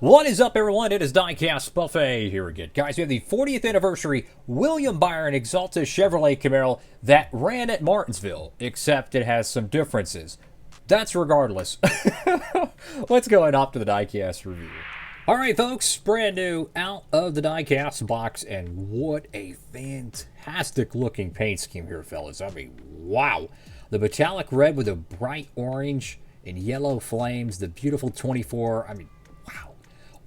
What is up, everyone? It is Diecastbuffet here again. Guys, we have the 40th anniversary William Byron Exalta Chevrolet Camaro that ran at Martinsville, except it has some differences. That's regardless. Let's go and hop to the Diecast review. Alright, folks, brand new out of the Diecast box, and what a fantastic looking paint scheme here, fellas. I mean, wow. The metallic red with a bright orange and yellow flames, the beautiful 24. I mean, wow.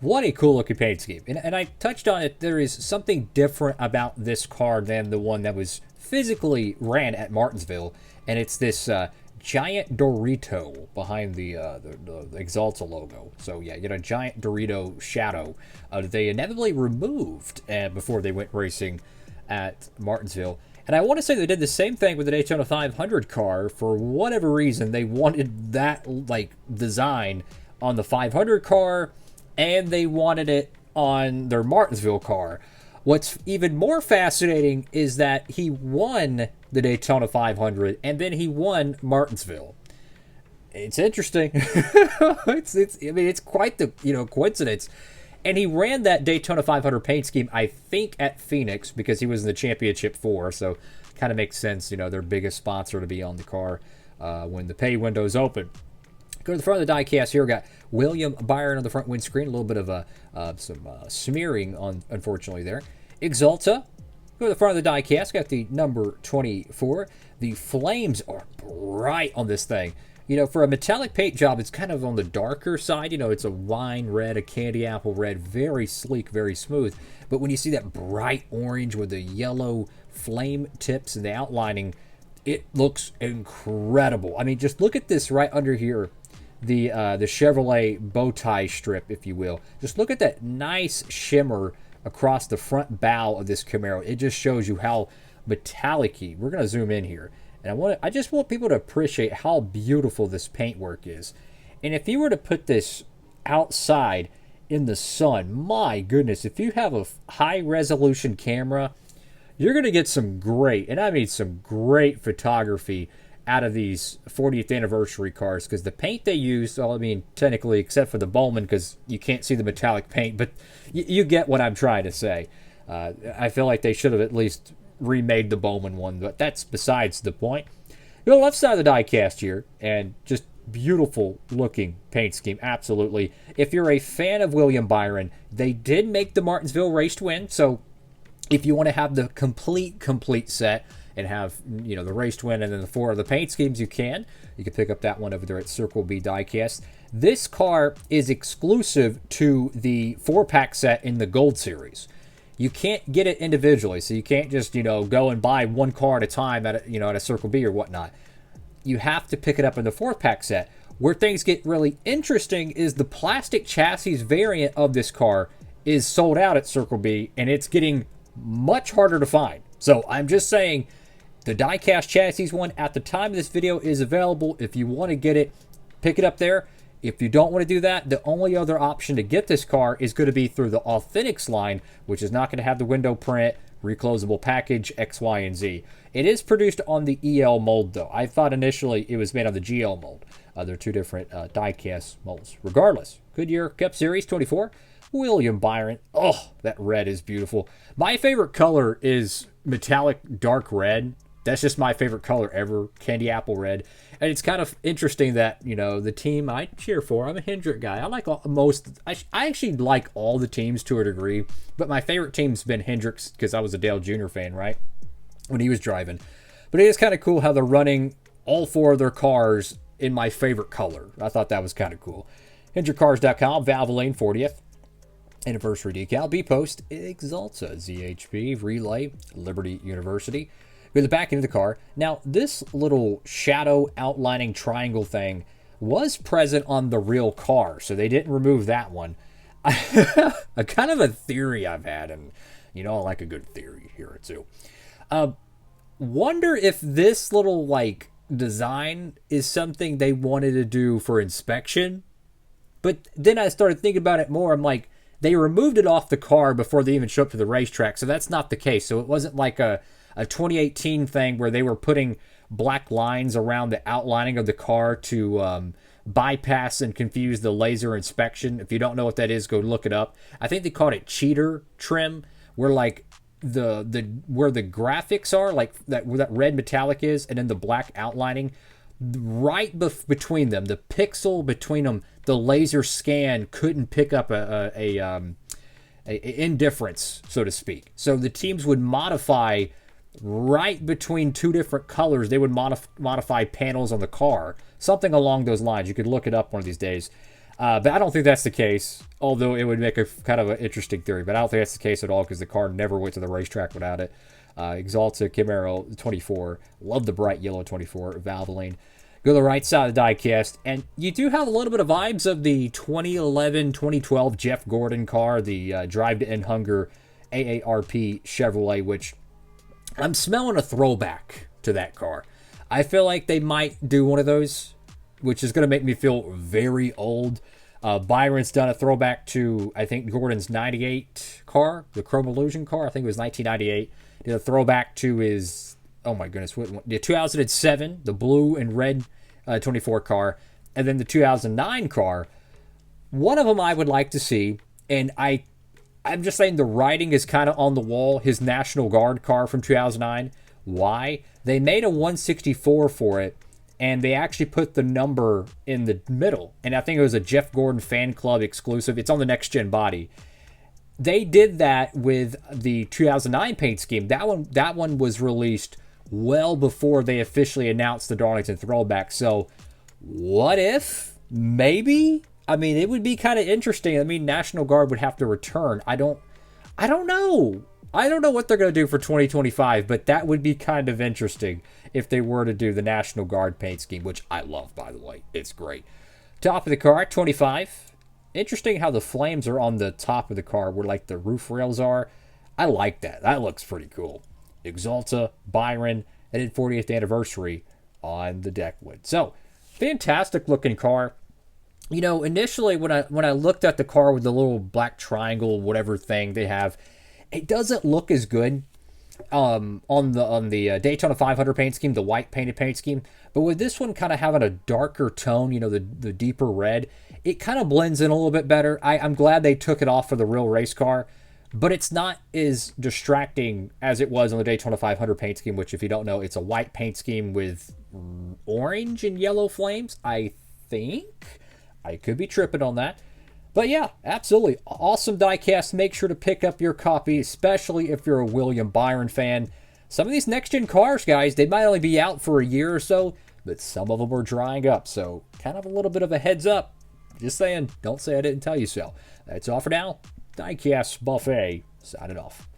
What a cool looking paint scheme. And I touched on it. There is something different about this car than the one that was physically ran at Martinsville. And it's this giant Dorito behind the Exalta logo. So yeah, you know, giant Dorito shadow that they inevitably removed before they went racing at Martinsville. And I want to say they did the same thing with the Daytona 500 car. For whatever reason, they wanted that like design on the 500 car, and they wanted it on their Martinsville car. What's even more fascinating is that he won the Daytona 500, and then he won Martinsville. It's interesting. it's quite the coincidence. And he ran that Daytona 500 paint scheme, I think, at Phoenix because he was in the championship 4. So kind of makes sense, you know, their biggest sponsor to be on the car when the pay window's open. Go to the front of the diecast here. We got William Byron on the front windscreen. A little bit of some smearing, unfortunately, there. Exalta. Go to the front of the diecast. Got the number 24. The flames are bright on this thing. You know, for a metallic paint job, it's kind of on the darker side. You know, it's a wine red, a candy apple red, very sleek, very smooth. But when you see that bright orange with the yellow flame tips and the outlining, it looks incredible. I mean, just look at this right under here, the Chevrolet bow tie strip, if you will. Just look at that nice shimmer across the front bow of this Camaro. It just shows you how metallic-y. We're going to zoom in here. And I just want people to appreciate how beautiful this paintwork is. And if you were to put this outside in the sun, my goodness, if you have a high-resolution camera, you're going to get some great, and I mean some great photography out of these 40th anniversary cars. Because the paint they used, well, I mean, technically, except for the Bowman, because you can't see the metallic paint, but you get what I'm trying to say. I feel like they should have at least remade the Bowman one, but that's besides the point. Go to the left side of the diecast here, and just beautiful looking paint scheme, absolutely. If you're a fan of William Byron, they did make the Martinsville race to win, so if you want to have the complete set and have, you know, the race to win and then the 4 other paint schemes, you can pick up that one over there at Circle B Diecast. This car is exclusive to the 4-pack set in the Gold Series. You can't get it individually, so you can't just, you know, go and buy one car at a time at a Circle B or whatnot. You have to pick it up in the 4-pack set. Where things get really interesting is the plastic chassis variant of this car is sold out at Circle B, and it's getting much harder to find. So I'm just saying, the diecast chassis one at the time of this video is available. If you want to get it, pick it up there. If you don't want to do that, the only other option to get this car is going to be through the Authentics line, which is not going to have the window print, reclosable package, X, Y, and Z. It is produced on the EL mold, though. I thought initially it was made on the GL mold. They're two different diecast molds. Regardless, Goodyear Cup Series 24, William Byron. Oh, that red is beautiful. My favorite color is metallic dark red. That's just my favorite color ever, candy apple red. And it's kind of interesting that, you know, the team I cheer for, I'm a Hendrick guy. I like I actually like all the teams to a degree, but my favorite team's been Hendrick's because I was a Dale Jr. fan, right, when he was driving. But it is kind of cool how they're running all 4 of their cars in my favorite color. I thought that was kind of cool. HendrickCars.com, Valvoline 40th anniversary decal, B-Post, Exalta, ZHP, Relay, Liberty University. Go to the back end of the car. Now, this little shadow outlining triangle thing was present on the real car, so they didn't remove that one. A kind of a theory I've had, and, you know, I like a good theory here, too. Wonder if this little, like, design is something they wanted to do for inspection. But then I started thinking about it more. I'm like, they removed it off the car before they even showed up to the racetrack, so that's not the case. So it wasn't like a 2018 thing where they were putting black lines around the outlining of the car to bypass and confuse the laser inspection. If you don't know what that is, go look it up. I think they called it cheater trim, where like the where the graphics are, like that where that red metallic is, and then the black outlining, right between them, the pixel between them, the laser scan couldn't pick up a indifference, so to speak. So the teams would modify right between two different colors. They would modify panels on the car, something along those lines. You could look it up one of these days. But I don't think that's the case, although it would make a kind of an interesting theory. But I don't think that's the case at all, because the car never went to the racetrack without it. Axalta Camaro 24. Love the bright yellow 24. Valvoline. Go to the right side of the diecast, and you do have a little bit of vibes of the 2011, 2012 Jeff Gordon car, the Drive to End Hunger AARP Chevrolet, which I'm smelling a throwback to that car. I feel like they might do one of those, which is going to make me feel very old. Byron's done a throwback to, I think, Gordon's 98 car, the Chrome Illusion car. I think it was 1998. Did a throwback to his, oh my goodness, the 2007, the blue and red 24 car, and then the 2009 car. One of them I would like to see, and I'm just saying the writing is kind of on the wall, his National Guard car from 2009. Why? They made a 164 for it, and they actually put the number in the middle. And I think it was a Jeff Gordon fan club exclusive. It's on the next gen body. They did that with the 2009 paint scheme. That one was released well before they officially announced the Darlington throwback. So what if? Maybe? I mean, it would be kind of interesting. I mean, National Guard would have to return. I don't know. I don't know what they're going to do for 2025, but that would be kind of interesting if they were to do the National Guard paint scheme, which I love, by the way. It's great. Top of the car, 25. Interesting how the flames are on the top of the car where like the roof rails are. I like that. That looks pretty cool. Axalta, Byron, and then 40th anniversary on the deck wood. So, fantastic looking car. You know, initially when I looked at the car with the little black triangle, whatever thing they have, it doesn't look as good on the Daytona 500 paint scheme, the white painted paint scheme. But with this one kind of having a darker tone, you know, the deeper red, it kind of blends in a little bit better. I'm glad they took it off for the real race car, but it's not as distracting as it was on the Daytona 500 paint scheme, which, if you don't know, it's a white paint scheme with orange and yellow flames, I think. I could be tripping on that. But yeah, absolutely. Awesome diecast. Make sure to pick up your copy, especially if you're a William Byron fan. Some of these next-gen cars, guys, they might only be out for a year or so, but some of them are drying up. So kind of a little bit of a heads up. Just saying, don't say I didn't tell you so. That's all for now. Diecast Buffet, signing off.